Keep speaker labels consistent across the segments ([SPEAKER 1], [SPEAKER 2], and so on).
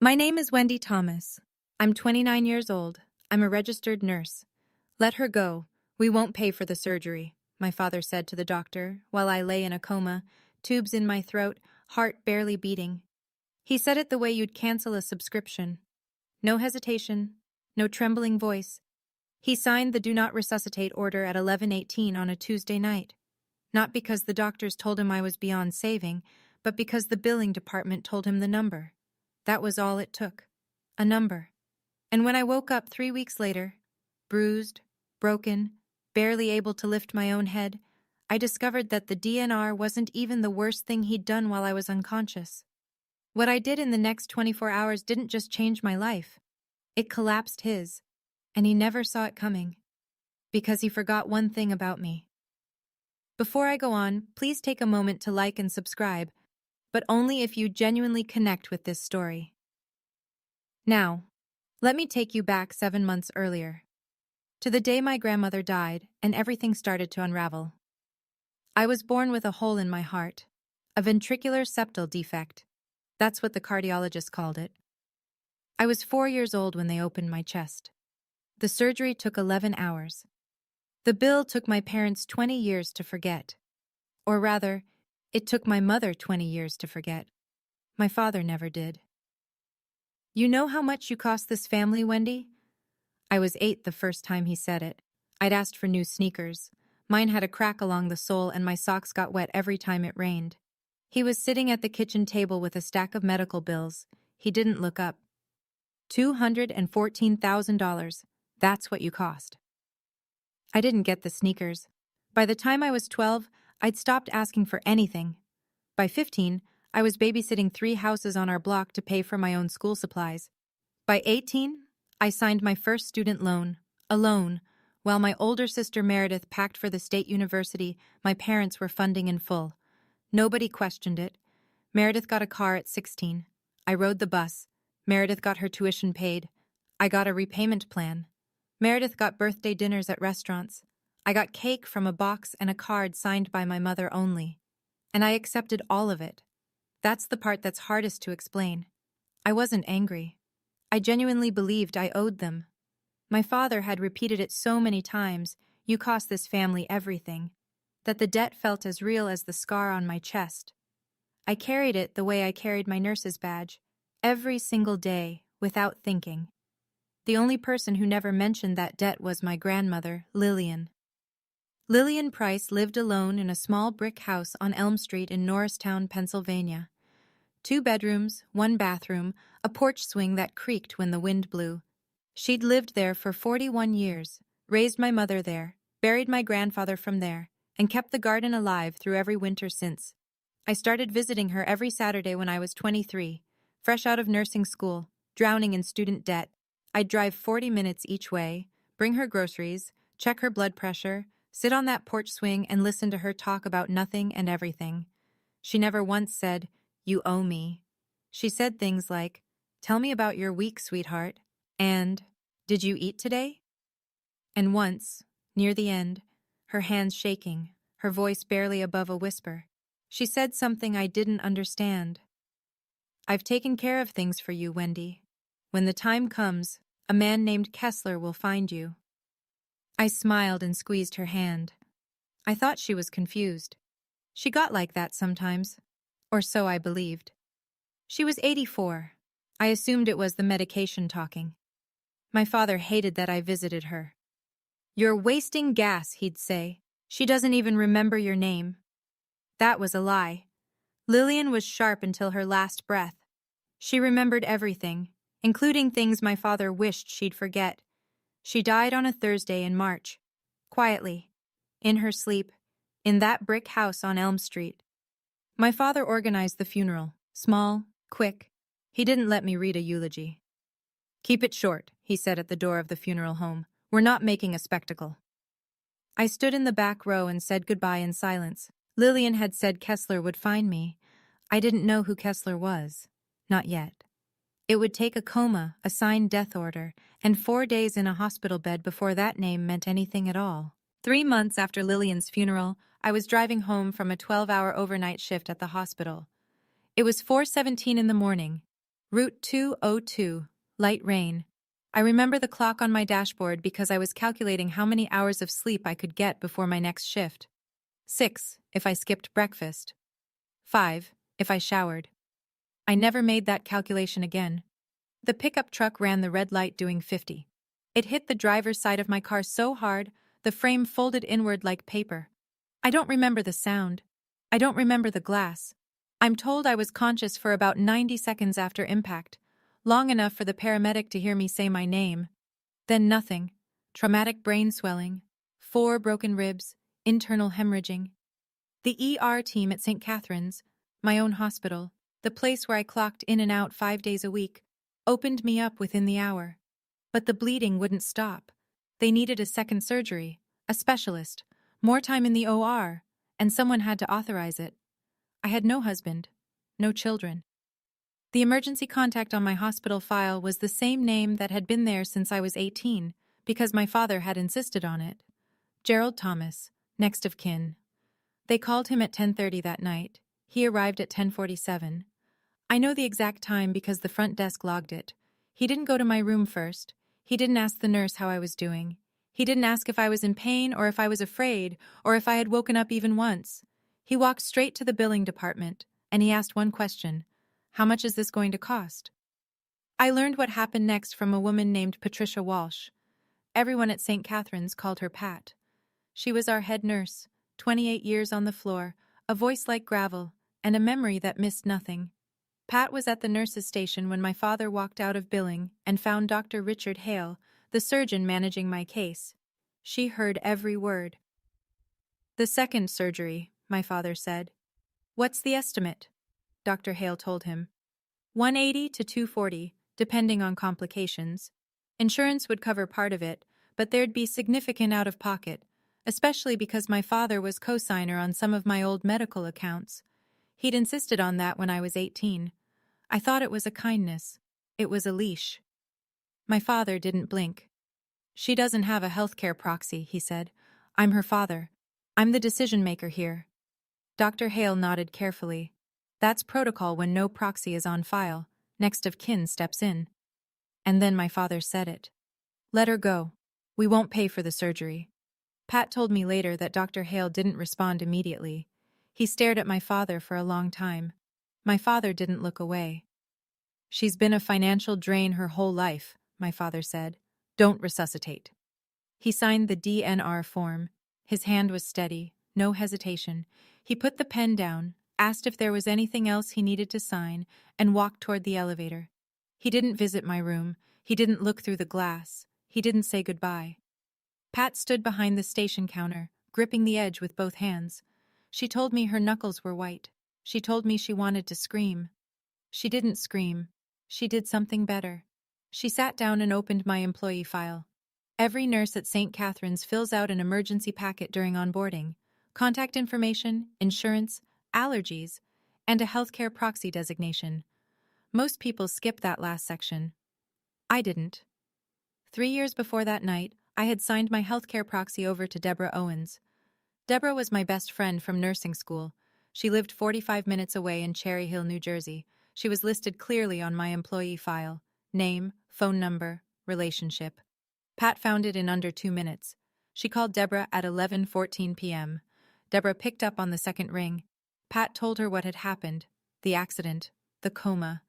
[SPEAKER 1] My name is Wendy Thomas. I'm 29 years old. I'm a registered nurse. Let her go. We won't pay for the surgery, my father said to the doctor while I lay in a coma, tubes in my throat, heart barely beating. He said it the way you'd cancel a subscription. No hesitation, no trembling voice. He signed the Do Not Resuscitate order at 11:18 on a Tuesday night. Not because the doctors told him I was beyond saving, but because the billing department told him the number. That was all it took. A number. And when I woke up 3 weeks later, bruised, broken, barely able to lift my own head, I discovered that the DNR wasn't even the worst thing he'd done while I was unconscious. What I did in the next 24 hours didn't just change my life. It collapsed his, and he never saw it coming. Because he forgot one thing about me. Before I go on, please take a moment to like and subscribe, but only if you genuinely connect with this story. Now, let me take you back 7 months earlier, to the day my grandmother died and everything started to unravel. I was born with a hole in my heart, a ventricular septal defect. That's what the cardiologist called it. I was 4 years old when they opened my chest. The surgery took 11 hours. The bill took my parents 20 years to forget. Or rather, it took my mother 20 years to forget. My father never did. You know how much you cost this family, Wendy? I was 8 the first time he said it. I'd asked for new sneakers. Mine had a crack along the sole and my socks got wet every time it rained. He was sitting at the kitchen table with a stack of medical bills. He didn't look up. $214,000. That's what you cost. I didn't get the sneakers. By the time I was 12, I'd stopped asking for anything. By 15, I was babysitting 3 houses on our block to pay for my own school supplies. By 18, I signed my first student loan, alone, while my older sister Meredith packed for the state university my parents were funding in full. Nobody questioned it. Meredith got a car at 16. I rode the bus. Meredith got her tuition paid. I got a repayment plan. Meredith got birthday dinners at restaurants. I got cake from a box and a card signed by my mother only. And I accepted all of it. That's the part that's hardest to explain. I wasn't angry. I genuinely believed I owed them. My father had repeated it so many times, you cost this family everything, that the debt felt as real as the scar on my chest. I carried it the way I carried my nurse's badge, every single day, without thinking. The only person who never mentioned that debt was my grandmother, Lillian. Lillian Price lived alone in a small brick house on Elm Street in Norristown, Pennsylvania. 2 bedrooms, 1 bathroom, a porch swing that creaked when the wind blew. She'd lived there for 41 years, raised my mother there, buried my grandfather from there, and kept the garden alive through every winter since. I started visiting her every Saturday when I was 23, fresh out of nursing school, drowning in student debt. I'd drive 40 minutes each way, bring her groceries, check her blood pressure, sit on that porch swing and listen to her talk about nothing and everything. She never once said, "You owe me." She said things like, "Tell me about your week, sweetheart," and, "Did you eat today?" And once, near the end, her hands shaking, her voice barely above a whisper, she said something I didn't understand. "I've taken care of things for you, Wendy. When the time comes, a man named Kessler will find you." I smiled and squeezed her hand. I thought she was confused. She got like that sometimes, or so I believed. She was 84. I assumed it was the medication talking. My father hated that I visited her. "You're wasting gas," he'd say. "She doesn't even remember your name." That was a lie. Lillian was sharp until her last breath. She remembered everything, including things my father wished she'd forget. She died on a Thursday in March, quietly, in her sleep, in that brick house on Elm Street. My father organized the funeral, small, quick. He didn't let me read a eulogy. "Keep it short," he said at the door of the funeral home. "We're not making a spectacle." I stood in the back row and said goodbye in silence. Lillian had said Kessler would find me. I didn't know who Kessler was. Not yet. It would take a coma, a signed death order, and 4 days in a hospital bed before that name meant anything at all. 3 months after Lillian's funeral, I was driving home from a 12-hour overnight shift at the hospital. It was 4:17 in the morning. Route 202, light rain. I remember the clock on my dashboard because I was calculating how many hours of sleep I could get before my next shift. 6, if I skipped breakfast. 5, if I showered. I never made that calculation again. The pickup truck ran the red light doing 50. It hit the driver's side of my car so hard, the frame folded inward like paper. I don't remember the sound. I don't remember the glass. I'm told I was conscious for about 90 seconds after impact, long enough for the paramedic to hear me say my name. Then nothing. Traumatic brain swelling, 4 broken ribs, internal hemorrhaging. The ER team at St. Catherine's, my own hospital, the place where I clocked in and out 5 days a week, opened me up within the hour. But the bleeding wouldn't stop. They needed a second surgery, a specialist, more time in the OR, and someone had to authorize it. I had no husband, no children. The emergency contact on my hospital file was the same name that had been there since I was 18, because my father had insisted on it. Gerald Thomas, next of kin. They called him at 10:30 that night. He arrived at 10:47. I know the exact time because the front desk logged it. He didn't go to my room first. He didn't ask the nurse how I was doing. He didn't ask if I was in pain or if I was afraid or if I had woken up even once. He walked straight to the billing department, and he asked one question: how much is this going to cost? I learned what happened next from a woman named Patricia Walsh. Everyone at St. Catherine's called her Pat. She was our head nurse, 28 years on the floor, a voice like gravel, and a memory that missed nothing. Pat was at the nurse's station when my father walked out of billing and found Dr. Richard Hale, the surgeon managing my case. She heard every word. "The second surgery," my father said. "What's the estimate?" Dr. Hale told him. 180 to 240, depending on complications. Insurance would cover part of it, but there'd be significant out-of-pocket, especially because my father was co-signer on some of my old medical accounts. He'd insisted on that when I was 18. I thought it was a kindness. It was a leash. My father didn't blink. "She doesn't have a healthcare proxy," he said. "I'm her father. I'm the decision-maker here." Dr. Hale nodded carefully. That's protocol when no proxy is on file. Next of kin steps in. And then my father said it. "Let her go. We won't pay for the surgery." Pat told me later that Dr. Hale didn't respond immediately. He stared at my father for a long time. My father didn't look away. "She's been a financial drain her whole life," my father said. "Don't resuscitate." He signed the DNR form. His hand was steady, no hesitation. He put the pen down, asked if there was anything else he needed to sign, and walked toward the elevator. He didn't visit my room. He didn't look through the glass. He didn't say goodbye. Pat stood behind the station counter, gripping the edge with both hands. She told me her knuckles were white. She told me she wanted to scream. She didn't scream. She did something better. She sat down and opened my employee file. Every nurse at St. Catherine's fills out an emergency packet during onboarding. Contact information, insurance, allergies, and a healthcare proxy designation. Most people skip that last section. I didn't. 3 years before that night, I had signed my healthcare proxy over to Deborah Owens. Deborah was my best friend from nursing school. She lived 45 minutes away in Cherry Hill, New Jersey. She was listed clearly on my employee file. Name, phone number, relationship. Pat found it in under 2 minutes. She called Deborah at 11:14 p.m. Deborah picked up on the second ring. Pat told her what had happened, the accident, the coma,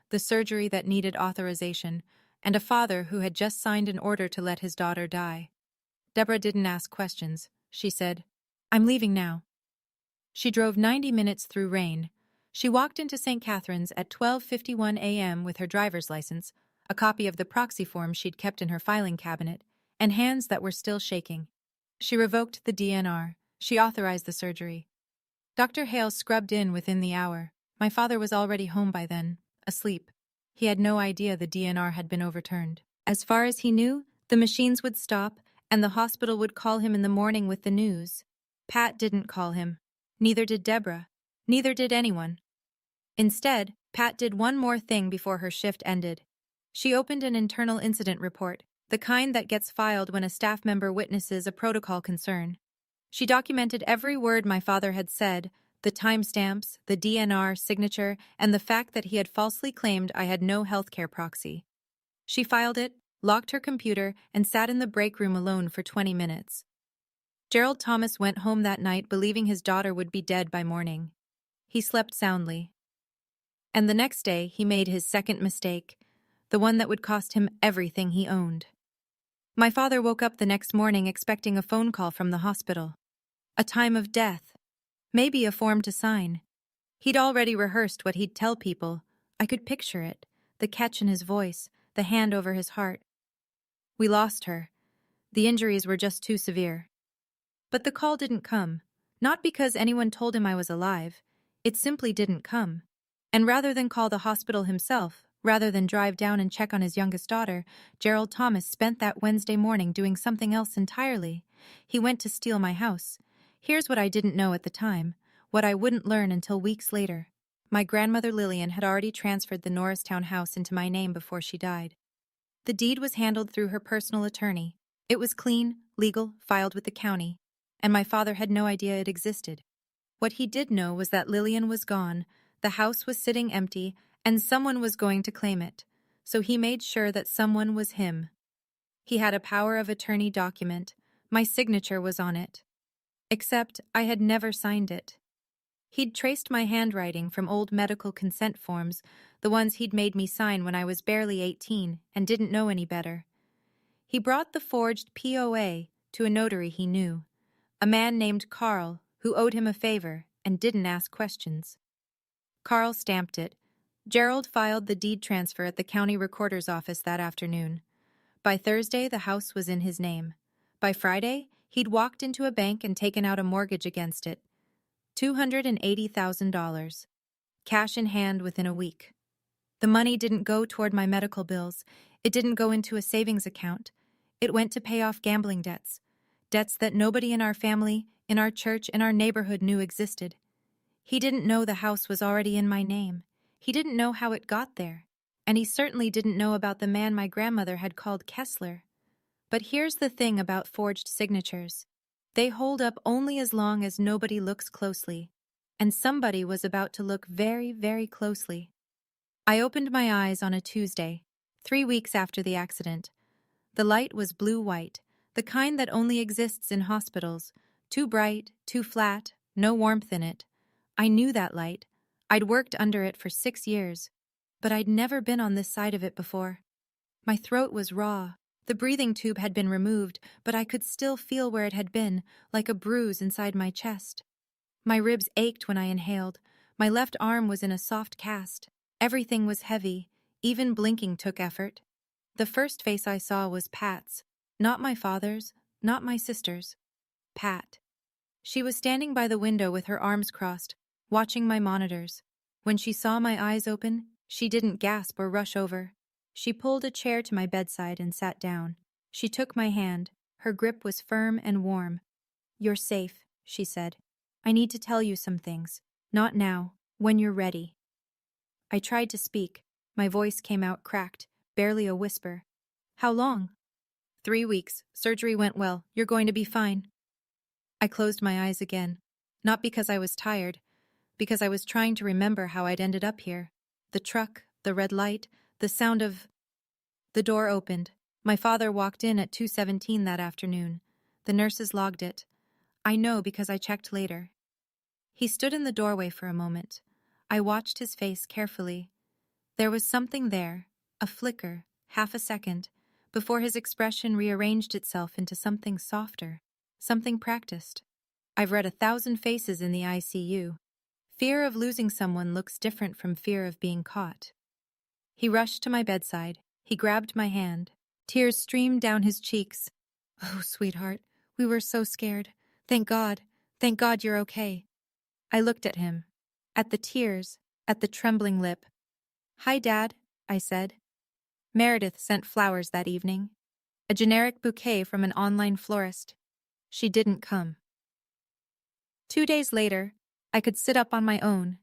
[SPEAKER 1] the surgery that needed authorization, and a father who had just signed an order to let his daughter die. Deborah didn't ask questions. She said, "I'm leaving now." She drove 90 minutes through rain. She walked into St. Catherine's at 12:51 a.m. with her driver's license, a copy of the proxy form she'd kept in her filing cabinet, and hands that were still shaking. She revoked the DNR. She authorized the surgery. Dr. Hale scrubbed in within the hour. My father was already home by then, asleep. He had no idea the DNR had been overturned. As far as he knew, the machines would stop, and the hospital would call him in the morning with the news. Pat didn't call him. Neither did Deborah. Neither did anyone. Instead, Pat did one more thing before her shift ended. She opened an internal incident report, the kind that gets filed when a staff member witnesses a protocol concern. She documented every word my father had said, The timestamps, the DNR signature, and the fact that he had falsely claimed I had no healthcare proxy. She filed it, locked her computer, and sat in the break room alone for 20 minutes. Gerald Thomas went home that night believing his daughter would be dead by morning. He slept soundly. And the next day, he made his second mistake, the one that would cost him everything he owned. My father woke up the next morning expecting a phone call from the hospital. A time of death. Maybe a form to sign. He'd already rehearsed what he'd tell people. I could picture it, the catch in his voice, the hand over his heart. We lost her. The injuries were just too severe. But the call didn't come, not because anyone told him I was alive. It simply didn't come. And rather than call the hospital himself, rather than drive down and check on his youngest daughter, Gerald Thomas spent that Wednesday morning doing something else entirely. He went to steal my house. Here's what I didn't know at the time, what I wouldn't learn until weeks later. My grandmother Lillian had already transferred the Norristown house into my name before she died. The deed was handled through her personal attorney. It was clean, legal, filed with the county, and my father had no idea it existed. What he did know was that Lillian was gone, the house was sitting empty, and someone was going to claim it, so he made sure that someone was him. He had a power of attorney document. My signature was on it. Except I had never signed it. He'd traced my handwriting from old medical consent forms, the ones he'd made me sign when I was barely 18 and didn't know any better. He brought the forged POA to a notary he knew, a man named Carl who owed him a favor and didn't ask questions. Carl stamped it. Gerald filed the deed transfer at the county recorder's office that afternoon. By Thursday, the house was in his name. By Friday, he'd walked into a bank and taken out a mortgage against it. $280,000. Cash in hand within a week. The money didn't go toward my medical bills. It didn't go into a savings account. It went to pay off gambling debts. Debts that nobody in our family, in our church, in our neighborhood knew existed. He didn't know the house was already in my name. He didn't know how it got there. And he certainly didn't know about the man my grandmother had called Kessler. But here's the thing about forged signatures. They hold up only as long as nobody looks closely. And somebody was about to look very, very closely. I opened my eyes on a Tuesday, 3 weeks after the accident. The light was blue-white, the kind that only exists in hospitals. Too bright, too flat, no warmth in it. I knew that light. I'd worked under it for 6 years. But I'd never been on this side of it before. My throat was raw. The breathing tube had been removed, but I could still feel where it had been, like a bruise inside my chest. My ribs ached when I inhaled. My left arm was in a soft cast. Everything was heavy. Even blinking took effort. The first face I saw was Pat's. Not my father's, not my sister's. Pat. She was standing by the window with her arms crossed, watching my monitors. When she saw my eyes open, she didn't gasp or rush over. She pulled a chair to my bedside and sat down. She took my hand. Her grip was firm and warm. "You're safe," she said. "I need to tell you some things. Not now, when you're ready." I tried to speak. My voice came out cracked, barely a whisper. "How long?" 3 weeks. Surgery went well. You're going to be fine." I closed my eyes again. Not because I was tired, because I was trying to remember how I'd ended up here. The truck, the red light, the sound of... The door opened. My father walked in at 2:17 that afternoon. The nurses logged it. I know because I checked later. He stood in the doorway for a moment. I watched his face carefully. There was something there, a flicker, half a second, before his expression rearranged itself into something softer, something practiced. I've read 1,000 faces in the ICU. Fear of losing someone looks different from fear of being caught. He rushed to my bedside. He grabbed my hand. Tears streamed down his cheeks. "Oh, sweetheart, we were so scared. Thank God you're okay." I looked at him, at the tears, at the trembling lip. "Hi, Dad," I said. Meredith sent flowers that evening. A generic bouquet from an online florist. She didn't come. 2 days later, I could sit up on my own.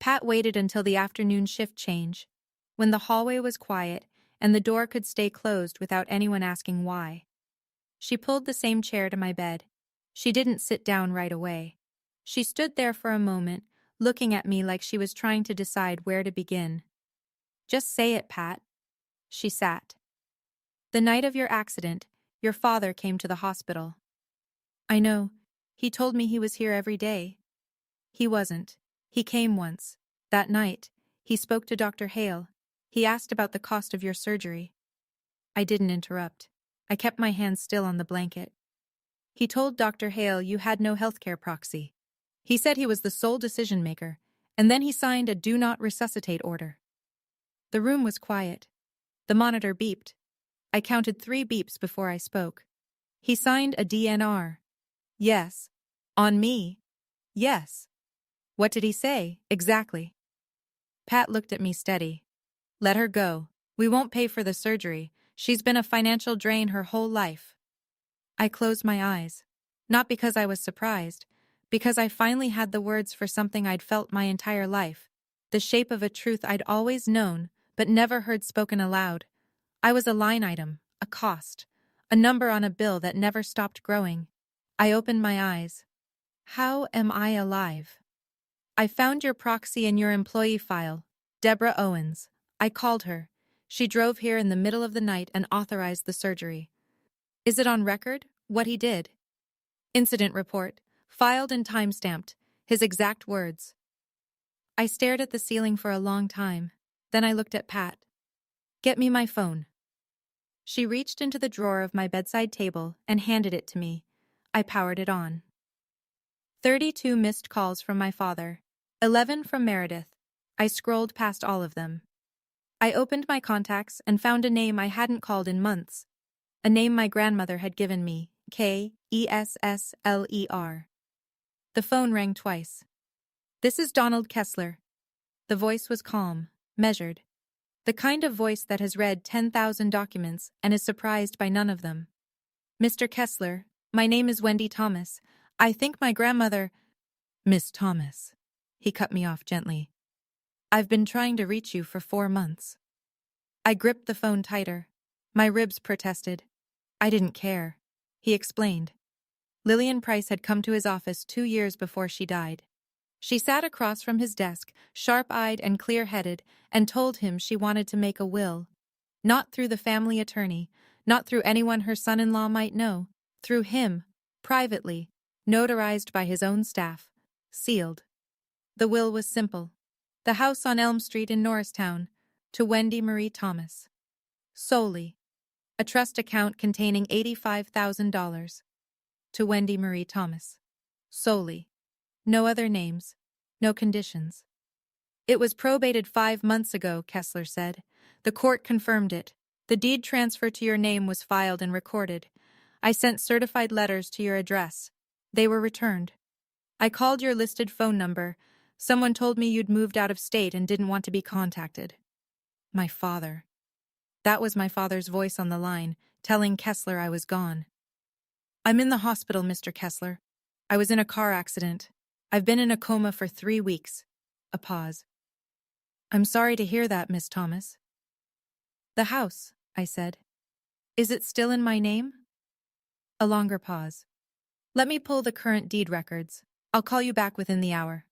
[SPEAKER 1] Pat waited until the afternoon shift change, when the hallway was quiet and the door could stay closed without anyone asking why. She pulled the same chair to my bed. She didn't sit down right away. She stood there for a moment, looking at me like she was trying to decide where to begin. Just say it, Pat. She sat. The night of your accident, your father came to the hospital. I know. He told me he was here every day. He wasn't. He came once. That night, he spoke to Dr. Hale. He asked about the cost of your surgery. I didn't interrupt. I kept my hands still on the blanket. He told Dr. Hale you had no healthcare proxy. He said he was the sole decision maker, and then he signed a Do Not Resuscitate order. The room was quiet. The monitor beeped. I counted 3 beeps before I spoke. He signed a DNR. Yes. On me. Yes. What did he say, exactly? Pat looked at me steady. Let her go. We won't pay for the surgery. She's been a financial drain her whole life. I closed my eyes. Not because I was surprised, because I finally had the words for something I'd felt my entire life, the shape of a truth I'd always known but never heard spoken aloud. I was a line item, a cost, a number on a bill that never stopped growing. I opened my eyes. How am I alive? I found your proxy in your employee file, Deborah Owens. I called her. She drove here in the middle of the night and authorized the surgery. Is it on record, what he did? Incident report, filed and time-stamped, his exact words. I stared at the ceiling for a long time. Then I looked at Pat. Get me my phone. She reached into the drawer of my bedside table and handed it to me. I powered it on. 32 missed calls from my father. 11 from Meredith. I scrolled past all of them. I opened my contacts and found a name I hadn't called in months. A name my grandmother had given me, Kessler. The phone rang twice. This is Donald Kessler. The voice was calm, measured. The kind of voice that has read 10,000 documents and is surprised by none of them. Mr. Kessler, my name is Wendy Thomas. I think my grandmother... Miss Thomas. He cut me off gently. I've been trying to reach you for 4 months. I gripped the phone tighter. My ribs protested. I didn't care. He explained. Lillian Price had come to his office 2 years before she died. She sat across from his desk, sharp-eyed and clear-headed, and told him she wanted to make a will. Not through the family attorney, not through anyone her son-in-law might know, through him, privately, notarized by his own staff, sealed. The will was simple. The house on Elm Street in Norristown, to Wendy Marie Thomas. Solely. A trust account containing $85,000. To Wendy Marie Thomas. Solely. No other names. No conditions. It was probated 5 months ago, Kessler said. The court confirmed it. The deed transfer to your name was filed and recorded. I sent certified letters to your address. They were returned. I called your listed phone number. Someone told me you'd moved out of state and didn't want to be contacted. My father. That was my father's voice on the line, telling Kessler I was gone. I'm in the hospital, Mr. Kessler. I was in a car accident. I've been in a coma for 3 weeks. A pause. I'm sorry to hear that, Miss Thomas. The house, I said. Is it still in my name? A longer pause. Let me pull the current deed records. I'll call you back within the hour.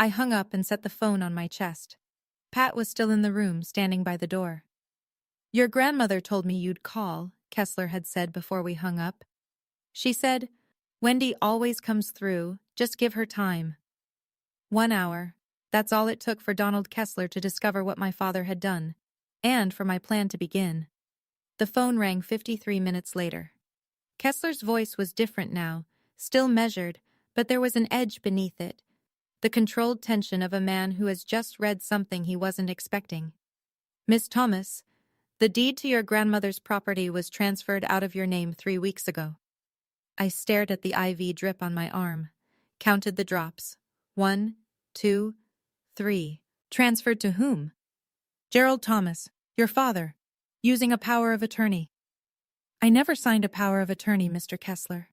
[SPEAKER 1] I hung up and set the phone on my chest. Pat was still in the room, standing by the door. Your grandmother told me you'd call, Kessler had said before we hung up. She said, Wendy always comes through, just give her time. 1 hour. That's all it took for Donald Kessler to discover what my father had done, and for my plan to begin. The phone rang 53 minutes later. Kessler's voice was different now, still measured, but there was an edge beneath it, the controlled tension of a man who has just read something he wasn't expecting. Miss Thomas, the deed to your grandmother's property was transferred out of your name 3 weeks ago. I stared at the IV drip on my arm, counted the drops. 1, 2, 3. Transferred to whom? Gerald Thomas, your father, using a power of attorney. I never signed a power of attorney, Mr. Kessler.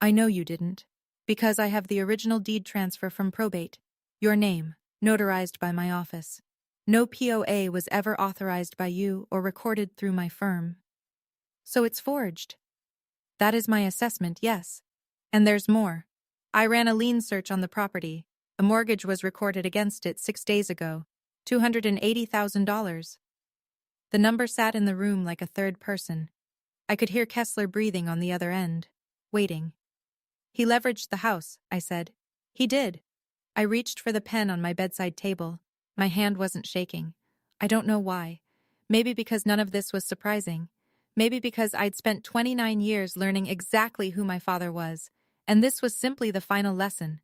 [SPEAKER 1] I know you didn't, because I have the original deed transfer from probate, your name, notarized by my office. No POA was ever authorized by you or recorded through my firm. So it's forged. That is my assessment, yes. And there's more. I ran a lien search on the property. A mortgage was recorded against it 6 days ago. $280,000. The number sat in the room like a third person. I could hear Kessler breathing on the other end, waiting. He leveraged the house, I said. He did. I reached for the pen on my bedside table. My hand wasn't shaking. I don't know why. Maybe because none of this was surprising. Maybe because I'd spent 29 years learning exactly who my father was, and this was simply the final lesson.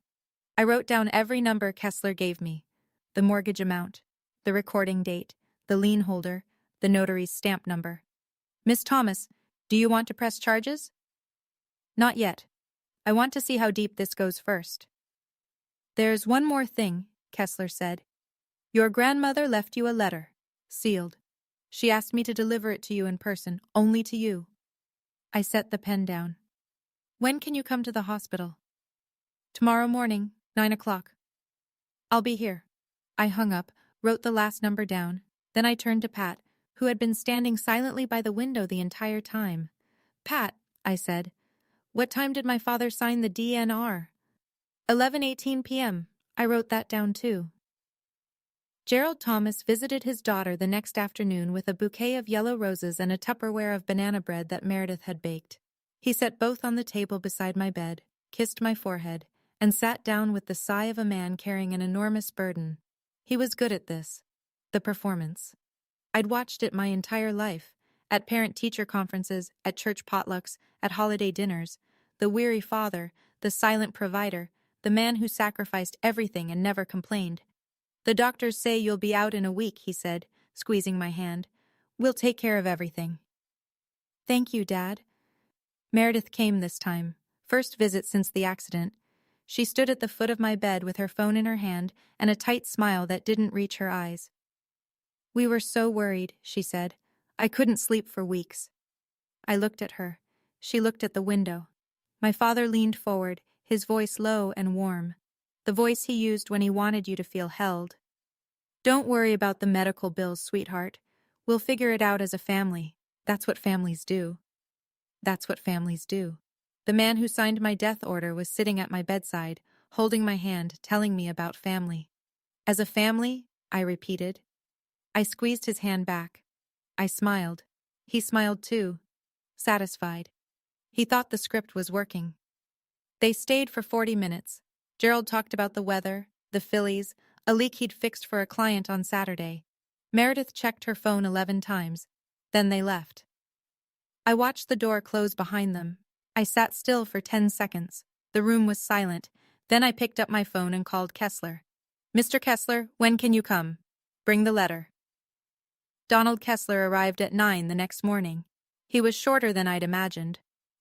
[SPEAKER 1] I wrote down every number Kessler gave me. The mortgage amount, the recording date, the lien holder, the notary's stamp number. Miss Thomas, do you want to press charges? Not yet. I want to see how deep this goes first. There's one more thing, Kessler said. Your grandmother left you a letter, sealed. She asked me to deliver it to you in person, only to you. I set the pen down. When can you come to the hospital? Tomorrow morning, 9 o'clock. I'll be here. I hung up, wrote the last number down. Then I turned to Pat, who had been standing silently by the window the entire time. Pat, I said, what time did my father sign the DNR? 11:18 p.m. I wrote that down too. Gerald Thomas visited his daughter the next afternoon with a bouquet of yellow roses and a Tupperware of banana bread that Meredith had baked. He set both on the table beside my bed, kissed my forehead, and sat down with the sigh of a man carrying an enormous burden. He was good at this. The performance. I'd watched it my entire life, at parent-teacher conferences, at church potlucks, at holiday dinners. The weary father, the silent provider, the man who sacrificed everything and never complained. The doctors say you'll be out in a week, he said, squeezing my hand. We'll take care of everything. Thank you, Dad. Meredith came this time, first visit since the accident. She stood at the foot of my bed with her phone in her hand and a tight smile that didn't reach her eyes. We were so worried, she said. I couldn't sleep for weeks. I looked at her. She looked at the window. My father leaned forward, his voice low and warm. The voice he used when he wanted you to feel held. Don't worry about the medical bills, sweetheart. We'll figure it out as a family. That's what families do. That's what families do. The man who signed my death order was sitting at my bedside, holding my hand, telling me about family. As a family, I repeated. I squeezed his hand back. I smiled. He smiled too, satisfied. He thought the script was working. They stayed for 40 minutes. Gerald talked about the weather, the Phillies, a leak he'd fixed for a client on Saturday. Meredith checked her phone 11 times. Then they left. I watched the door close behind them. I sat still for 10 seconds. The room was silent. Then I picked up my phone and called Kessler. Mr. Kessler, when can you come? Bring the letter. Donald Kessler arrived at 9 the next morning. He was shorter than I'd imagined.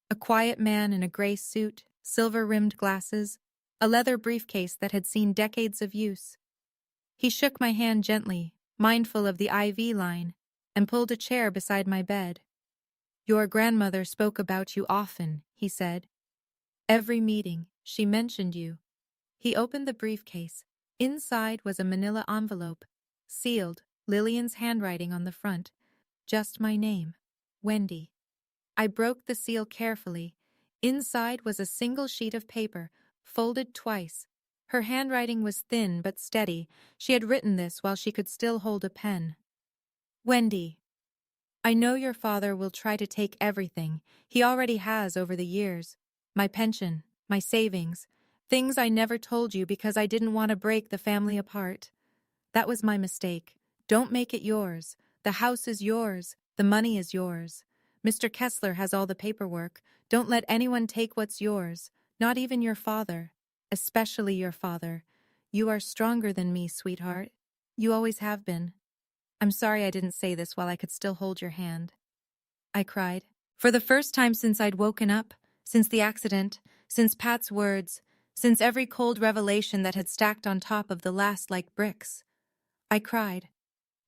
[SPEAKER 1] A quiet man in a gray suit, silver-rimmed glasses, a leather briefcase that had seen decades of use. He shook my hand gently, mindful of the IV line, and pulled a chair beside my bed. Your grandmother spoke about you often, he said. Every meeting, she mentioned you. He opened the briefcase. Inside was a manila envelope, sealed, Lillian's handwriting on the front. Just my name, Wendy. I broke the seal carefully. Inside was a single sheet of paper, folded twice. Her handwriting was thin but steady. She had written this while she could still hold a pen. Wendy, I know your father will try to take everything. He already has over the years. My pension, my savings, things I never told you because I didn't want to break the family apart. That was my mistake. Don't make it yours. The house is yours. The money is yours. Mr. Kessler has all the paperwork. Don't let anyone take what's yours, not even your father, especially your father. You are stronger than me, sweetheart. You always have been. I'm sorry I didn't say this while I could still hold your hand. I cried. For the first time since I'd woken up, since the accident, since Pat's words, since every cold revelation that had stacked on top of the last like bricks. I cried.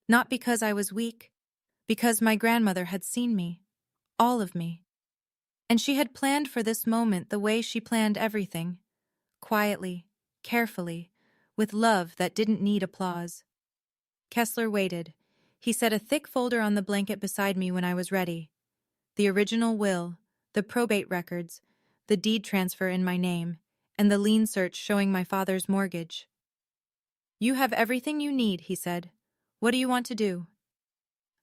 [SPEAKER 1] Not because I was weak, because my grandmother had seen me, all of me. And she had planned for this moment the way she planned everything, quietly, carefully, with love that didn't need applause. Kessler waited. He set a thick folder on the blanket beside me when I was ready. The original will, the probate records, the deed transfer in my name, and the lien search showing my father's mortgage. "You have everything you need," he said. "What do you want to do?"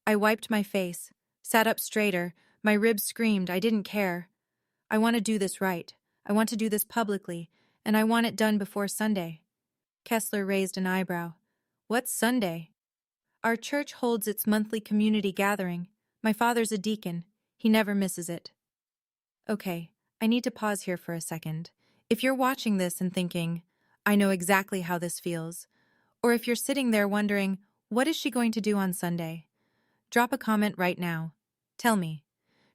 [SPEAKER 1] I wiped my face, sat up straighter, my ribs screamed. I didn't care. "I want to do this right. I want to do this publicly, and I want it done before Sunday." Kessler raised an eyebrow. "What's Sunday?" "Our church holds its monthly community gathering. My father's a deacon. He never misses it." Okay, I need to pause here for a second. If you're watching this and thinking, "I know exactly how this feels," or if you're sitting there wondering, "What is she going to do on Sunday?" drop a comment right now. Tell me,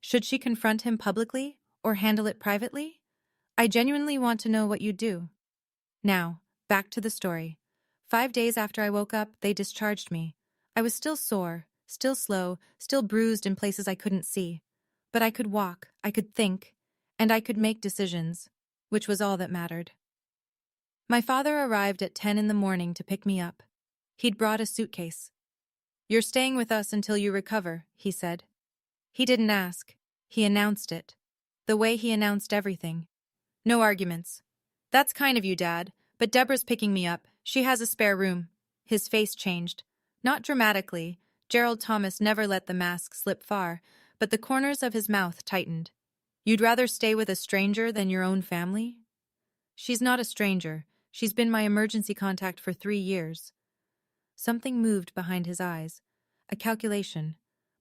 [SPEAKER 1] should she confront him publicly or handle it privately? I genuinely want to know what you'd do. Now, back to the story. 5 days after I woke up, they discharged me. I was still sore, still slow, still bruised in places I couldn't see. But I could walk, I could think, and I could make decisions, which was all that mattered. My father arrived at 10 in the morning to pick me up. He'd brought a suitcase. "You're staying with us until you recover," he said. He didn't ask. He announced it. The way he announced everything. No arguments. "That's kind of you, Dad, but Deborah's picking me up. She has a spare room." His face changed. Not dramatically. Gerald Thomas never let the mask slip far, but the corners of his mouth tightened. "You'd rather stay with a stranger than your own family?" "She's not a stranger. She's been my emergency contact for 3 years. Something moved behind his eyes. A calculation.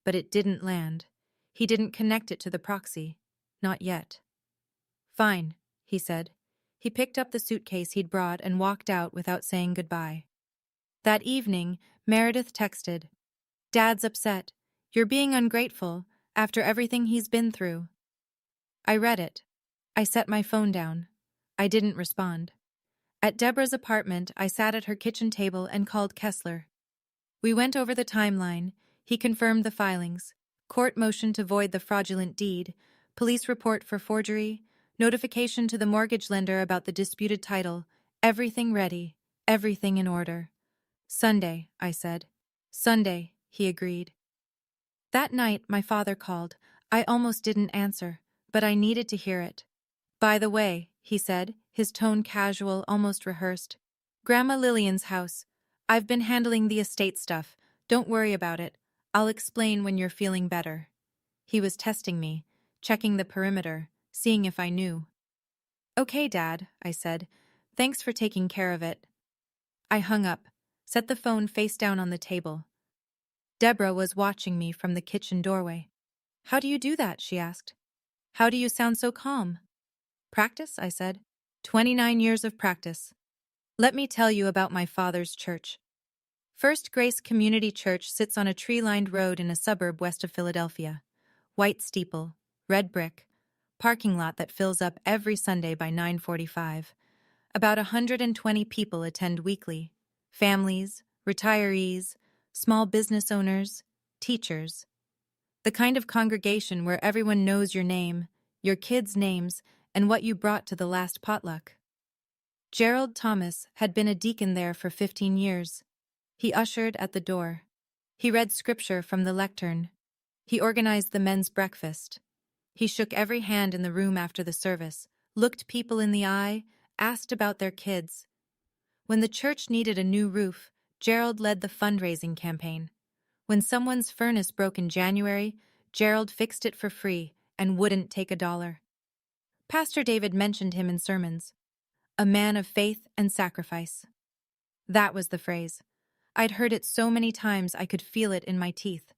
[SPEAKER 1] But it didn't land. He didn't connect it to the proxy. Not yet. "Fine," he said. He picked up the suitcase he'd brought and walked out without saying goodbye. That evening, Meredith texted, "Dad's upset. You're being ungrateful, after everything he's been through." I read it. I set my phone down. I didn't respond. At Deborah's apartment, I sat at her kitchen table and called Kessler. We went over the timeline. He confirmed the filings. Court motion to void the fraudulent deed, police report for forgery, notification to the mortgage lender about the disputed title. Everything ready, everything in order. "Sunday," I said. "Sunday," he agreed. That night, my father called. I almost didn't answer, but I needed to hear it. "By the way," he said, his tone casual, almost rehearsed. "Grandma Lillian's house. I've been handling the estate stuff. Don't worry about it. I'll explain when you're feeling better." He was testing me, checking the perimeter, seeing if I knew. "Okay, Dad," I said. "Thanks for taking care of it." I hung up, set the phone face down on the table. Deborah was watching me from the kitchen doorway. "How do you do that?" she asked. "How do you sound so calm?" "Practice," I said. 29 years of practice. Let me tell you about my father's church. First Grace Community Church sits on a tree-lined road in a suburb west of Philadelphia. White steeple, red brick, parking lot that fills up every Sunday by 9:45. About 120 people attend weekly. Families, retirees, small business owners, teachers. The kind of congregation where everyone knows your name, your kids' names, and what you brought to the last potluck. Gerald Thomas had been a deacon there for 15 years. He ushered at the door. He read scripture from the lectern. He organized the men's breakfast. He shook every hand in the room after the service, looked people in the eye, asked about their kids. When the church needed a new roof, Gerald led the fundraising campaign. When someone's furnace broke in January, Gerald fixed it for free and wouldn't take $1. Pastor David mentioned him in sermons. A man of faith and sacrifice. That was the phrase. I'd heard it so many times I could feel it in my teeth.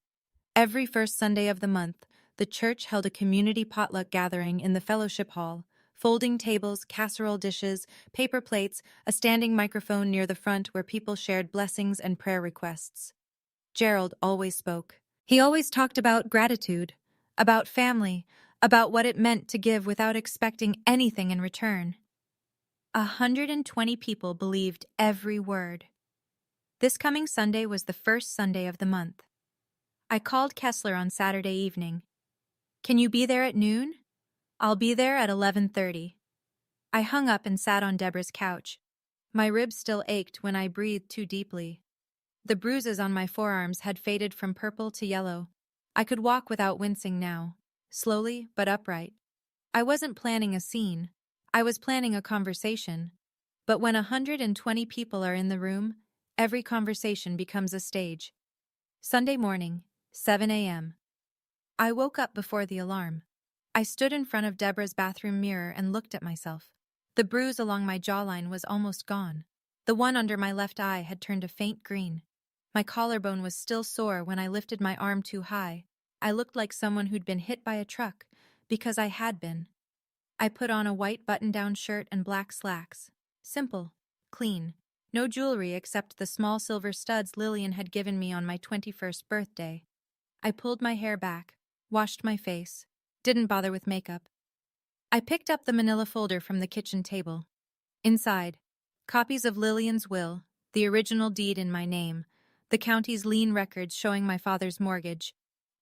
[SPEAKER 1] Every first Sunday of the month, the church held a community potluck gathering in the fellowship hall. Folding tables, casserole dishes, paper plates, a standing microphone near the front where people shared blessings and prayer requests. Gerald always spoke. He always talked about gratitude, about family, about what it meant to give without expecting anything in return. 120 people believed every word. This coming Sunday was the first Sunday of the month. I called Kessler on Saturday evening. "Can you be there at noon?" "I'll be there at 11:30. I hung up and sat on Deborah's couch. My ribs still ached when I breathed too deeply. The bruises on my forearms had faded from purple to yellow. I could walk without wincing now, slowly but upright. I wasn't planning a scene. I was planning a conversation, but when 120 people are in the room, every conversation becomes a stage. Sunday morning, 7 a.m. I woke up before the alarm. I stood in front of Deborah's bathroom mirror and looked at myself. The bruise along my jawline was almost gone. The one under my left eye had turned a faint green. My collarbone was still sore when I lifted my arm too high. I looked like someone who'd been hit by a truck, because I had been. I put on a white button-down shirt and black slacks. Simple, clean. No jewelry except the small silver studs Lillian had given me on my 21st birthday. I pulled my hair back, washed my face, didn't bother with makeup. I picked up the manila folder from the kitchen table. Inside, copies of Lillian's will, the original deed in my name, the county's lien records showing my father's mortgage,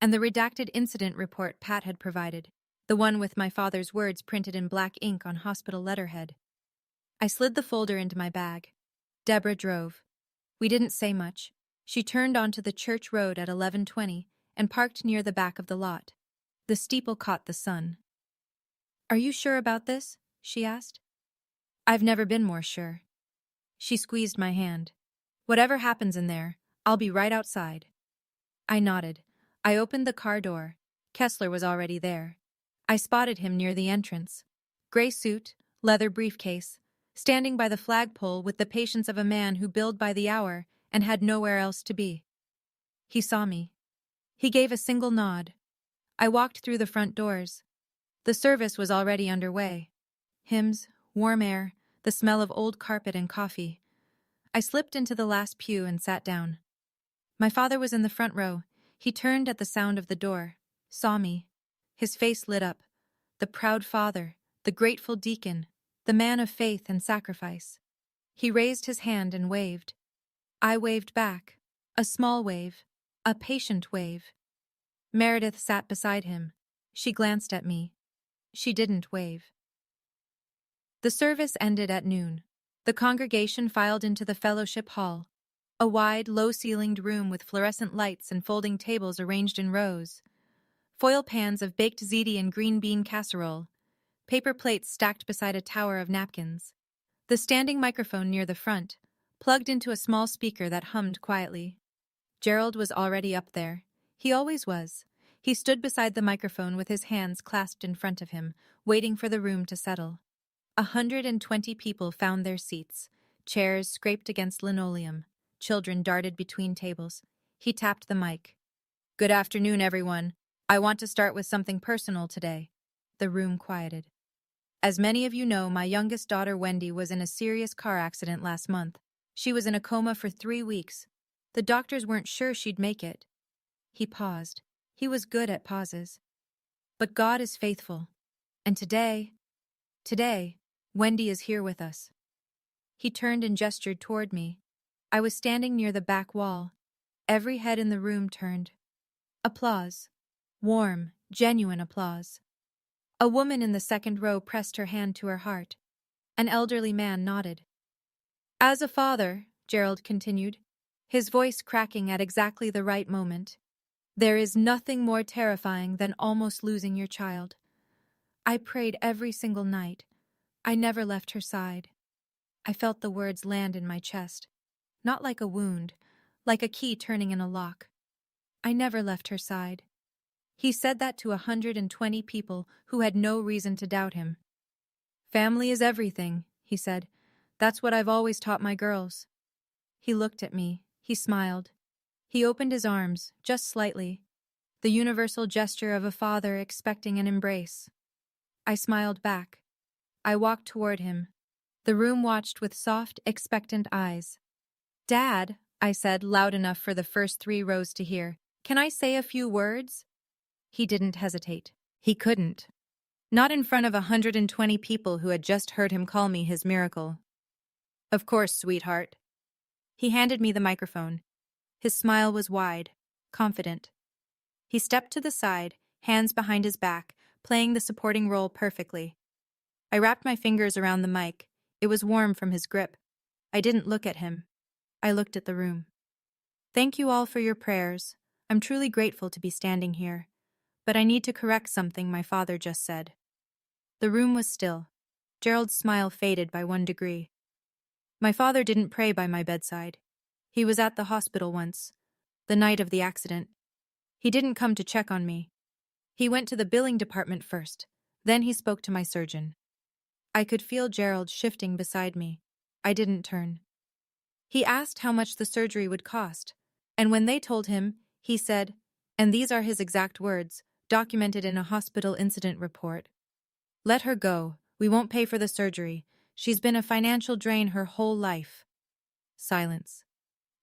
[SPEAKER 1] and the redacted incident report Pat had provided, the one with my father's words printed in black ink on hospital letterhead. I slid the folder into my bag. Deborah drove. We didn't say much. She turned onto the church road at 11:20 and parked near the back of the lot. The steeple caught the sun. "Are you sure about this?" she asked. "I've never been more sure." She squeezed my hand. "Whatever happens in there, I'll be right outside." I nodded. I opened the car door. Kessler was already there. I spotted him near the entrance. Gray suit, leather briefcase, standing by the flagpole with the patience of a man who billed by the hour and had nowhere else to be. He saw me. He gave a single nod. I walked through the front doors. The service was already underway. Hymns, warm air, the smell of old carpet and coffee. I slipped into the last pew and sat down. My father was in the front row. He turned at the sound of the door, saw me. His face lit up. The proud father, the grateful deacon, the man of faith and sacrifice. He raised his hand and waved. I waved back. A small wave. A patient wave. Meredith sat beside him. She glanced at me. She didn't wave. The service ended at noon. The congregation filed into the fellowship hall, a wide, low-ceilinged room with fluorescent lights and folding tables arranged in rows. Foil pans of baked ziti and green bean casserole. Paper plates stacked beside a tower of napkins. The standing microphone near the front, plugged into a small speaker that hummed quietly. Gerald was already up there. He always was. He stood beside the microphone with his hands clasped in front of him, waiting for the room to settle. 120 people found their seats. Chairs scraped against linoleum. Children darted between tables. He tapped the mic. "Good afternoon, everyone. I want to start with something personal today." The room quieted. "As many of you know, my youngest daughter Wendy was in a serious car accident last month. She was in a coma for 3 weeks. The doctors weren't sure she'd make it." He paused. He was good at pauses. "But God is faithful. And today, Wendy is here with us." He turned and gestured toward me. I was standing near the back wall. Every head in the room turned. Applause. Warm, genuine applause. A woman in the second row pressed her hand to her heart. An elderly man nodded. "As a father," Gerald continued, his voice cracking at exactly the right moment, "there is nothing more terrifying than almost losing your child. I prayed every single night. I never left her side." I felt the words land in my chest. Not like a wound, like a key turning in a lock. I never left her side. He said that to 120 people who had no reason to doubt him. "Family is everything," he said. "That's what I've always taught my girls." He looked at me. He smiled. He opened his arms, just slightly, the universal gesture of a father expecting an embrace. I smiled back. I walked toward him. The room watched with soft, expectant eyes. "Dad," I said, loud enough for the first 3 rows to hear, "can I say a few words?" He didn't hesitate. He couldn't. Not in front of 120 people who had just heard him call me his miracle. "Of course, sweetheart." He handed me the microphone. His smile was wide, confident. He stepped to the side, hands behind his back, playing the supporting role perfectly. I wrapped my fingers around the mic. It was warm from his grip. I didn't look at him. I looked at the room. "Thank you all for your prayers. I'm truly grateful to be standing here. But I need to correct something my father just said." The room was still. Gerald's smile faded by 1 degree. My father didn't pray by my bedside. He was at the hospital once, the night of the accident. He didn't come to check on me. He went to the billing department first. Then he spoke to my surgeon. I could feel Gerald shifting beside me. I didn't turn. He asked how much the surgery would cost, and when they told him, he said, and these are his exact words, documented in a hospital incident report, "Let her go. We won't pay for the surgery. She's been a financial drain her whole life." Silence.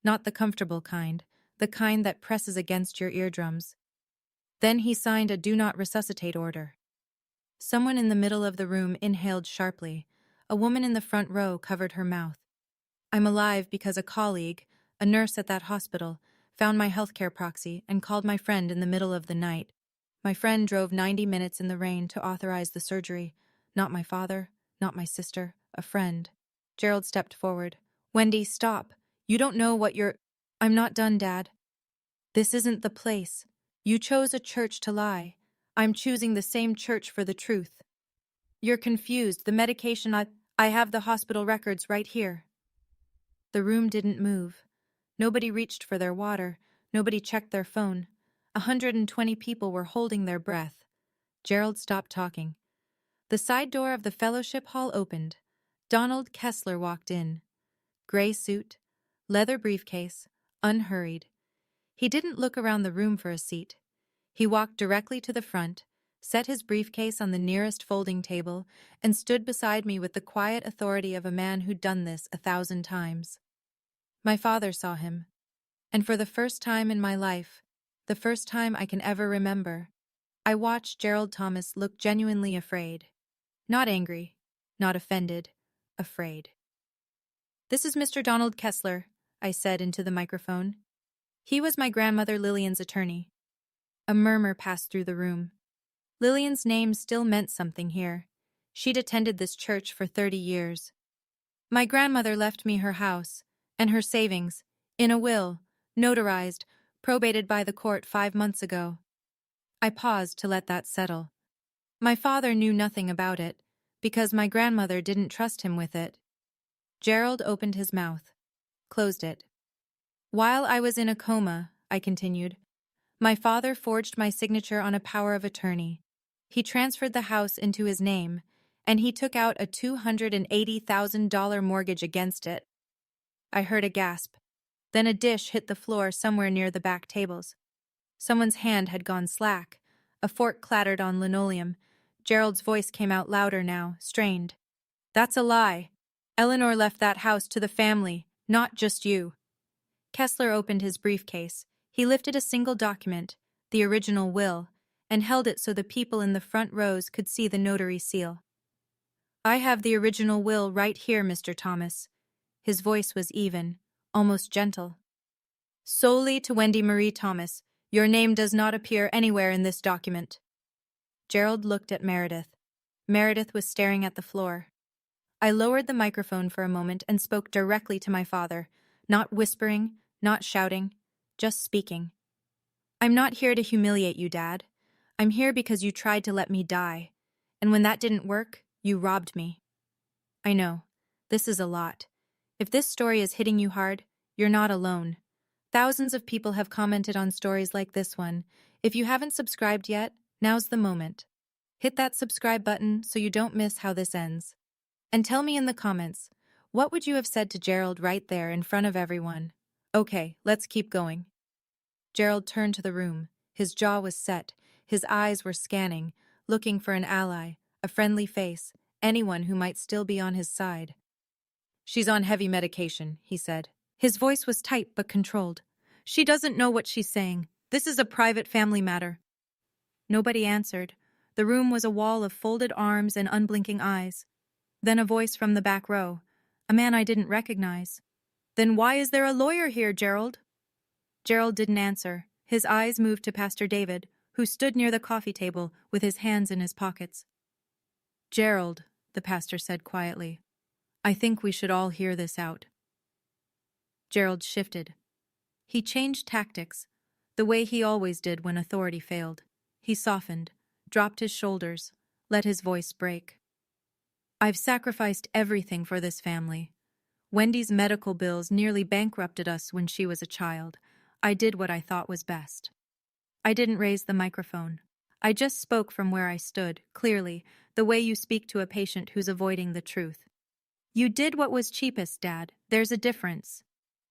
[SPEAKER 1] Not the comfortable kind, the kind that presses against your eardrums. Then he signed a Do Not Resuscitate order. Someone in the middle of the room inhaled sharply. A woman in the front row covered her mouth. I'm alive because a colleague, a nurse at that hospital, found my healthcare proxy and called my friend in the middle of the night. My friend drove 90 minutes in the rain to authorize the surgery. Not my father, not my sister, a friend. Gerald stepped forward. Wendy, stop. You don't know what you're... I'm not done, Dad. This isn't the place. You chose a church to lie. I'm choosing the same church for the truth. You're confused. The medication I have the hospital records right here. The room didn't move. Nobody reached for their water. Nobody checked their phone. 120 people were holding their breath. Gerald stopped talking. The side door of the fellowship hall opened. Donald Kessler walked in. Gray suit, leather briefcase, unhurried. He didn't look around the room for a seat. He walked directly to the front, set his briefcase on the nearest folding table, and stood beside me with the quiet authority of a man who'd done this 1,000 times. My father saw him, and for the first time in my life, the first time I can ever remember, I watched Gerald Thomas look genuinely afraid. Not angry, not offended, afraid. "This is Mr. Donald Kessler," I said into the microphone. He was my grandmother Lillian's attorney. A murmur passed through the room. Lillian's name still meant something here. She'd attended this church for 30 years. My grandmother left me her house and her savings in a will, notarized, probated by the court 5 months ago. I paused to let that settle. My father knew nothing about it, because my grandmother didn't trust him with it. Gerald opened his mouth, closed it. "While I was in a coma," I continued, "my father forged my signature on a power of attorney. He transferred the house into his name, and he took out a $280,000 mortgage against it." I heard a gasp. Then a dish hit the floor somewhere near the back tables. Someone's hand had gone slack. A fork clattered on linoleum. Gerald's voice came out louder now, strained. "That's a lie. Eleanor left that house to the family, not just you." Kessler opened his briefcase. He lifted a single document, the original will, and held it so the people in the front rows could see the notary seal. "I have the original will right here, Mr. Thomas." His voice was even, almost gentle. "Solely to Wendy Marie Thomas. Your name does not appear anywhere in this document." Gerald looked at Meredith. Meredith was staring at the floor. I lowered the microphone for a moment and spoke directly to my father, not whispering, not shouting, just speaking. "I'm not here to humiliate you, Dad. I'm here because you tried to let me die, and when that didn't work, you robbed me. I know, this is a lot. If this story is hitting you hard, you're not alone. Thousands of people have commented on stories like this one. If you haven't subscribed yet, now's the moment. Hit that subscribe button so you don't miss how this ends. And tell me in the comments, what would you have said to Gerald right there in front of everyone? Okay, let's keep going." Gerald turned to the room. His jaw was set. His eyes were scanning, looking for an ally, a friendly face, anyone who might still be on his side. "She's on heavy medication," he said. His voice was tight but controlled. "She doesn't know what she's saying. This is a private family matter." Nobody answered. The room was a wall of folded arms and unblinking eyes. Then a voice from the back row, a man I didn't recognize. "Then why is there a lawyer here, Gerald?" Gerald didn't answer. His eyes moved to Pastor David, who stood near the coffee table with his hands in his pockets. "Gerald," the pastor said quietly, "I think we should all hear this out." Gerald shifted. He changed tactics, the way he always did when authority failed. He softened, dropped his shoulders, let his voice break. I've sacrificed everything for this family. Wendy's medical bills nearly bankrupted us when she was a child. I did what I thought was best. I didn't raise the microphone. I just spoke from where I stood, clearly, the way you speak to a patient who's avoiding the truth. You did what was cheapest, Dad. There's a difference.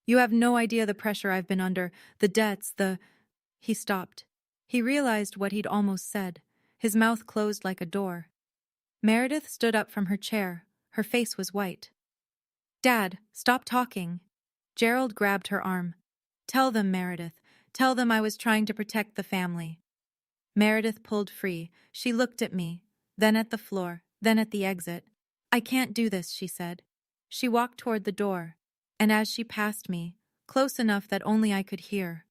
[SPEAKER 1] You have no idea the pressure I've been under, the debts, the... He stopped. He realized what he'd almost said. His mouth closed like a door. Meredith stood up from her chair. Her face was white. Dad, stop talking. Gerald grabbed her arm. Tell them, Meredith. Tell them I was trying to protect the family. Meredith pulled free. She looked at me, then at the floor, then at the exit. I can't do this, she said. She walked toward the door, and as she passed me, close enough that only I could hear,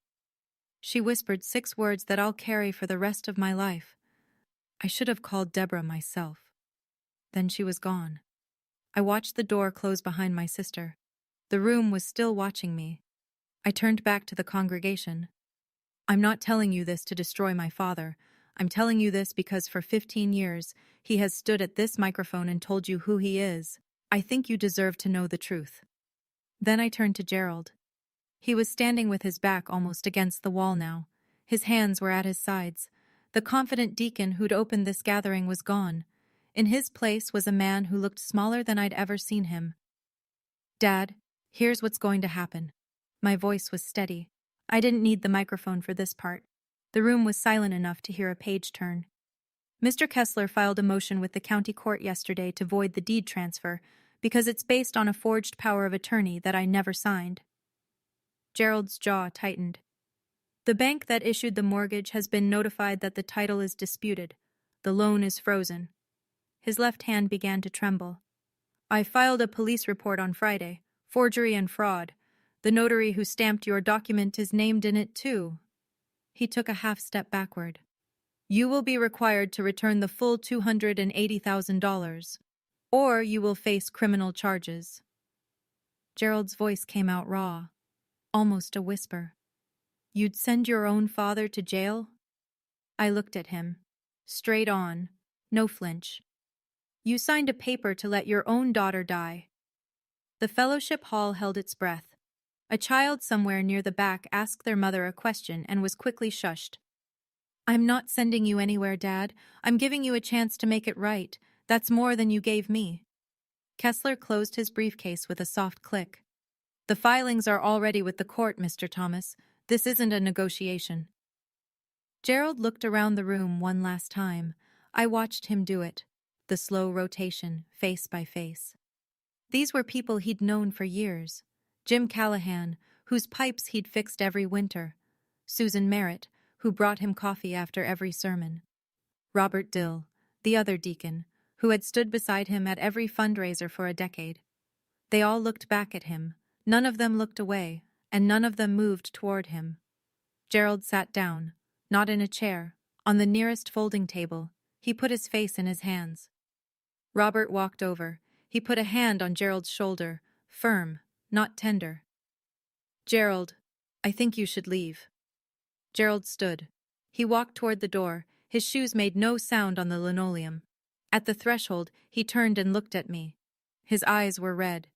[SPEAKER 1] she whispered 6 words that I'll carry for the rest of my life. I should have called Deborah myself. Then she was gone. I watched the door close behind my sister. The room was still watching me. I turned back to the congregation. I'm not telling you this to destroy my father. I'm telling you this because for 15 years, he has stood at this microphone and told you who he is. I think you deserve to know the truth. Then I turned to Gerald. He was standing with his back almost against the wall now. His hands were at his sides. The confident deacon who'd opened this gathering was gone. In his place was a man who looked smaller than I'd ever seen him. Dad, here's what's going to happen. My voice was steady. I didn't need the microphone for this part. The room was silent enough to hear a page turn. Mr. Kessler filed a motion with the county court yesterday to void the deed transfer because it's based on a forged power of attorney that I never signed. Gerald's jaw tightened. The bank that issued the mortgage has been notified that the title is disputed. The loan is frozen. His left hand began to tremble. I filed a police report on Friday. Forgery and fraud. The notary who stamped your document is named in it too. He took a half step backward. You will be required to return the full $280,000, or you will face criminal charges. Gerald's voice came out raw, almost a whisper. You'd send your own father to jail? I looked at him. Straight on. No flinch. You signed a paper to let your own daughter die. The fellowship hall held its breath. A child somewhere near the back asked their mother a question and was quickly shushed. I'm not sending you anywhere, Dad. I'm giving you a chance to make it right. That's more than you gave me. Kessler closed his briefcase with a soft click. The filings are already with the court, Mr. Thomas. This isn't a negotiation. Gerald looked around the room one last time. I watched him do it. The slow rotation, face by face. These were people he'd known for years. Jim Callahan, whose pipes he'd fixed every winter. Susan Merritt, who brought him coffee after every sermon. Robert Dill, the other deacon, who had stood beside him at every fundraiser for a decade. They all looked back at him. None of them looked away, and none of them moved toward him. Gerald sat down, not in a chair, on the nearest folding table. He put his face in his hands. Robert walked over. He put a hand on Gerald's shoulder, firm, not tender. Gerald, I think you should leave. Gerald stood. He walked toward the door. His shoes made no sound on the linoleum. At the threshold, he turned and looked at me. His eyes were red.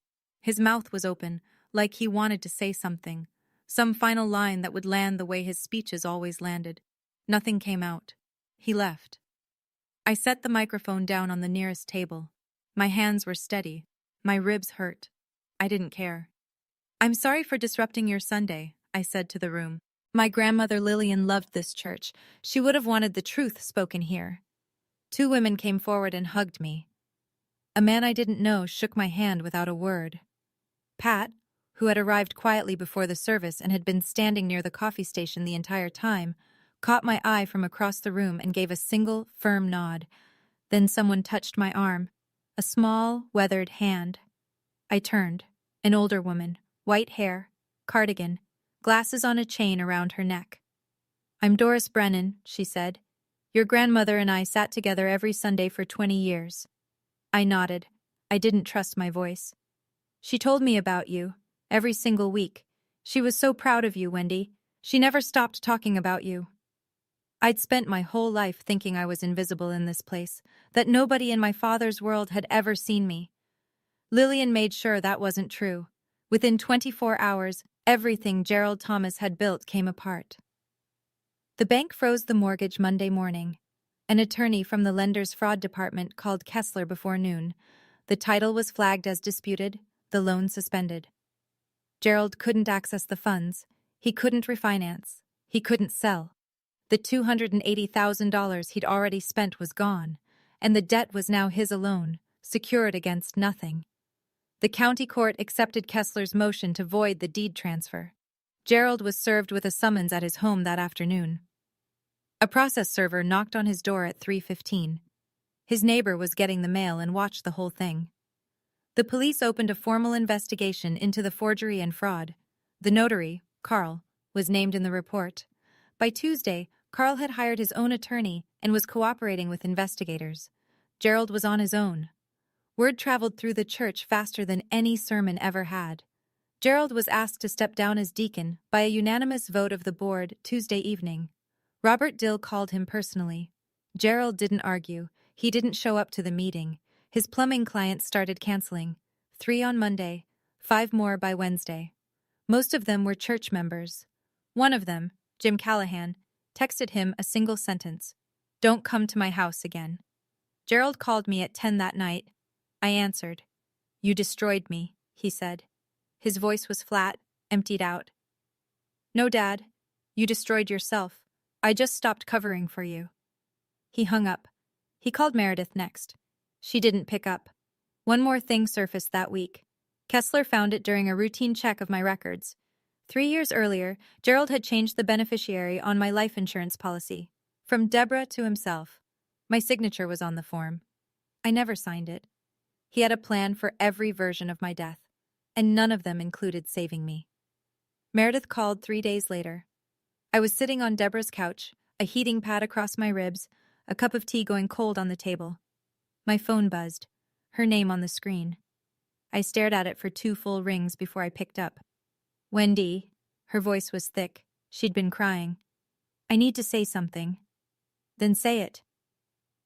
[SPEAKER 1] His mouth was open, like he wanted to say something, some final line that would land the way his speeches always landed. Nothing came out. He left. I set the microphone down on the nearest table. My hands were steady. My ribs hurt. I didn't care. I'm sorry for disrupting your Sunday, I said to the room. My grandmother Lillian loved this church. She would have wanted the truth spoken here. 2 women came forward and hugged me. A man I didn't know shook my hand without a word. Pat, who had arrived quietly before the service and had been standing near the coffee station the entire time, caught my eye from across the room and gave a single, firm nod. Then someone touched my arm, a small, weathered hand. I turned. An older woman, white hair, cardigan, glasses on a chain around her neck. I'm Doris Brennan, she said. Your grandmother and I sat together every Sunday for 20 years. I nodded. I didn't trust my voice. She told me about you, every single week. She was so proud of you, Wendy. She never stopped talking about you. I'd spent my whole life thinking I was invisible in this place, that nobody in my father's world had ever seen me. Lillian made sure that wasn't true. Within 24 hours, everything Gerald Thomas had built came apart. The bank froze the mortgage Monday morning. An attorney from the lender's fraud department called Kessler before noon. The title was flagged as disputed, the loan suspended. Gerald couldn't access the funds. He couldn't refinance. He couldn't sell. The $280,000 he'd already spent was gone, and the debt was now his alone, secured against nothing. The county court accepted Kessler's motion to void the deed transfer. Gerald was served with a summons at his home that afternoon. A process server knocked on his door at 3:15. His neighbor was getting the mail and watched the whole thing. The police opened a formal investigation into the forgery and fraud. The notary, Carl, was named in the report. By Tuesday, Carl had hired his own attorney and was cooperating with investigators. Gerald was on his own. Word traveled through the church faster than any sermon ever had. Gerald was asked to step down as deacon by a unanimous vote of the board Tuesday evening. Robert Dill called him personally. Gerald didn't argue. He didn't show up to the meeting. His plumbing clients started canceling. 3 on Monday, 5 more by Wednesday. Most of them were church members. One of them, Jim Callahan, texted him a single sentence: "Don't come to my house again." Gerald called me at 10 that night. I answered. "You destroyed me," he said. His voice was flat, emptied out. "No, Dad. You destroyed yourself. I just stopped covering for you." He hung up. He called Meredith next. She didn't pick up. One more thing surfaced that week. Kessler found it during a routine check of my records. 3 years earlier, Gerald had changed the beneficiary on my life insurance policy, from Deborah to himself. My signature was on the form. I never signed it. He had a plan for every version of my death, and none of them included saving me. Meredith called 3 days later. I was sitting on Deborah's couch, a heating pad across my ribs, a cup of tea going cold on the table. My phone buzzed, her name on the screen. I stared at it for 2 full rings before I picked up. "Wendy," her voice was thick. She'd been crying. "I need to say something." "Then say it."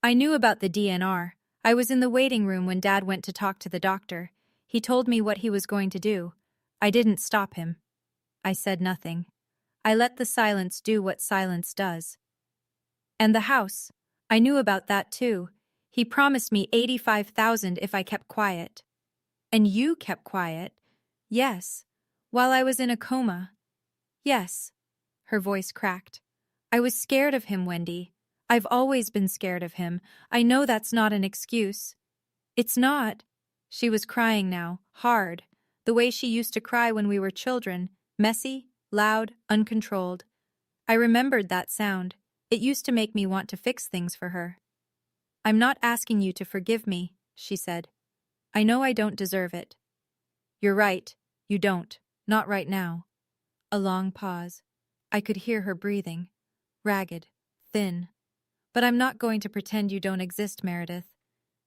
[SPEAKER 1] "I knew about the DNR. I was in the waiting room when Dad went to talk to the doctor. He told me what he was going to do. I didn't stop him." I said nothing. I let the silence do what silence does. "And the house. I knew about that too. He promised me $85,000 if I kept quiet." "And you kept quiet?" "Yes. While I was in a coma." "Yes." Her voice cracked. "I was scared of him, Wendy. I've always been scared of him. I know that's not an excuse." "It's not." She was crying now, hard, the way she used to cry when we were children, messy, loud, uncontrolled. I remembered that sound. It used to make me want to fix things for her. "I'm not asking you to forgive me," she said. "I know I don't deserve it." "You're right, you don't. Not right now." A long pause. I could hear her breathing. Ragged, thin. "But I'm not going to pretend you don't exist, Meredith.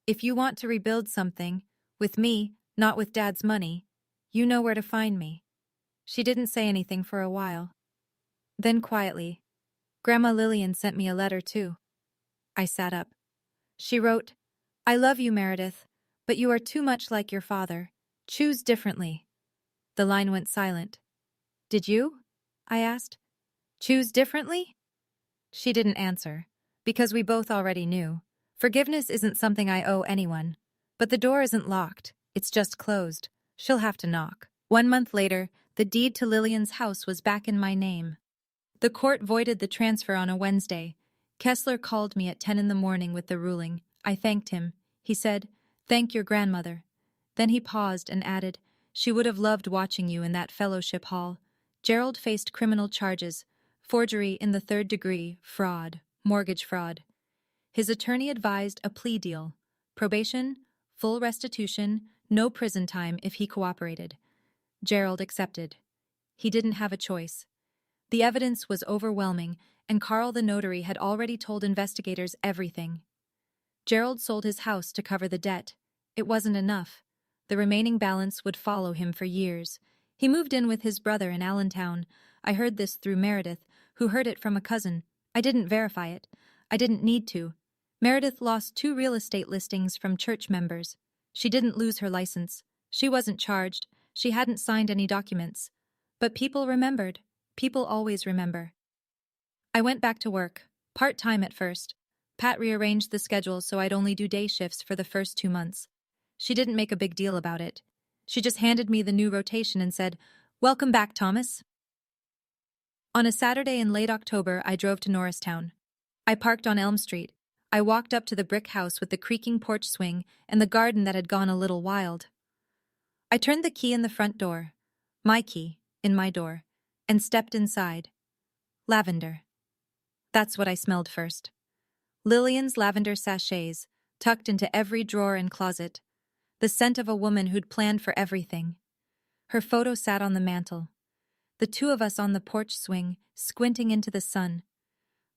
[SPEAKER 1] If you want to rebuild something, with me, not with Dad's money, you know where to find me." She didn't say anything for a while. Then quietly, "Grandma Lillian sent me a letter too." I sat up. She wrote, "I love you, Meredith, but you are too much like your father. Choose differently." The line went silent. "Did you?" I asked. "Choose differently?" She didn't answer, because we both already knew. Forgiveness isn't something I owe anyone. But the door isn't locked, it's just closed. She'll have to knock. 1 month later, the deed to Lillian's house was back in my name. The court voided the transfer on a Wednesday. Kessler called me at 10 in the morning with the ruling. I thanked him. He said, "Thank your grandmother." Then he paused and added, "She would have loved watching you in that fellowship hall." Gerald faced criminal charges, forgery in the 3rd degree, fraud, mortgage fraud. His attorney advised a plea deal, probation, full restitution, no prison time if he cooperated. Gerald accepted. He didn't have a choice. The evidence was overwhelming, and Carl the notary had already told investigators everything. Gerald sold his house to cover the debt. It wasn't enough. The remaining balance would follow him for years. He moved in with his brother in Allentown. I heard this through Meredith, who heard it from a cousin. I didn't verify it. I didn't need to. Meredith lost 2 real estate listings from church members. She didn't lose her license. She wasn't charged. She hadn't signed any documents. But people remembered. People always remember. I went back to work, part-time at first. Pat rearranged the schedule so I'd only do day shifts for the first 2 months. She didn't make a big deal about it. She just handed me the new rotation and said, "Welcome back, Thomas." On a Saturday in late October, I drove to Norristown. I parked on Elm Street. I walked up to the brick house with the creaking porch swing and the garden that had gone a little wild. I turned the key in the front door, my key, in my door, and stepped inside. Lavender. That's what I smelled first. Lillian's lavender sachets, tucked into every drawer and closet. The scent of a woman who'd planned for everything. Her photo sat on the mantel. The 2 of us on the porch swing, squinting into the sun.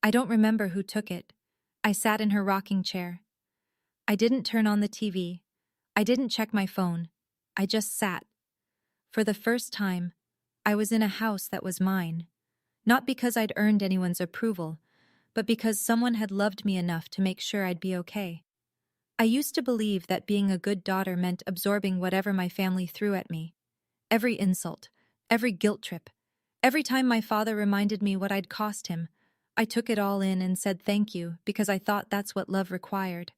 [SPEAKER 1] I don't remember who took it. I sat in her rocking chair. I didn't turn on the TV. I didn't check my phone. I just sat. For the first time, I was in a house that was mine. Not because I'd earned anyone's approval, but because someone had loved me enough to make sure I'd be okay. I used to believe that being a good daughter meant absorbing whatever my family threw at me. Every insult, every guilt trip, every time my father reminded me what I'd cost him, I took it all in and said thank you because I thought that's what love required.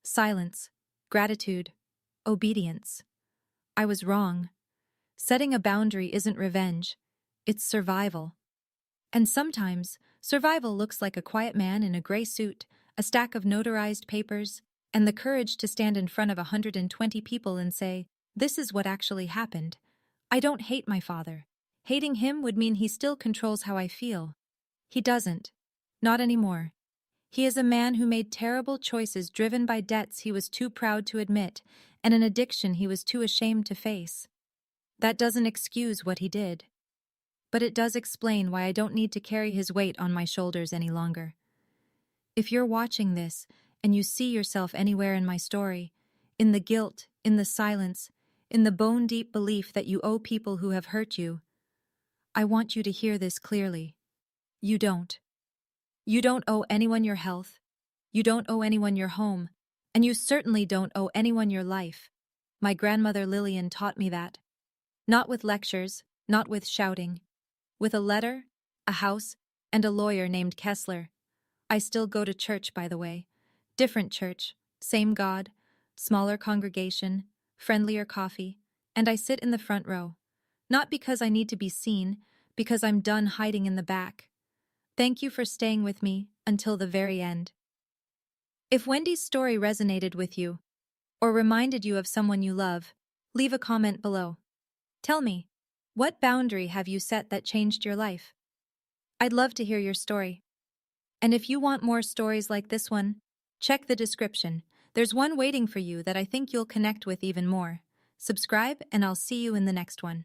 [SPEAKER 1] Silence, gratitude, obedience. I was wrong. Setting a boundary isn't revenge, it's survival. And sometimes, survival looks like a quiet man in a gray suit, a stack of notarized papers, and the courage to stand in front of 120 people and say, "This is what actually happened. I don't hate my father. Hating him would mean he still controls how I feel. He doesn't. Not anymore. He is a man who made terrible choices driven by debts he was too proud to admit and an addiction he was too ashamed to face. That doesn't excuse what he did. But it does explain why I don't need to carry his weight on my shoulders any longer. If you're watching this and you see yourself anywhere in my story, in the guilt, in the silence, in the bone-deep belief that you owe people who have hurt you, I want you to hear this clearly. You don't. You don't owe anyone your health. You don't owe anyone your home. And you certainly don't owe anyone your life. My grandmother Lillian taught me that. Not with lectures, not with shouting. With a letter, a house, and a lawyer named Kessler. I still go to church, by the way. Different church, same God, smaller congregation, friendlier coffee, and I sit in the front row. Not because I need to be seen, because I'm done hiding in the back. Thank you for staying with me until the very end. If Wendy's story resonated with you, or reminded you of someone you love, leave a comment below. Tell me, what boundary have you set that changed your life? I'd love to hear your story. And if you want more stories like this one, check the description. There's one waiting for you that I think you'll connect with even more. Subscribe, and I'll see you in the next one.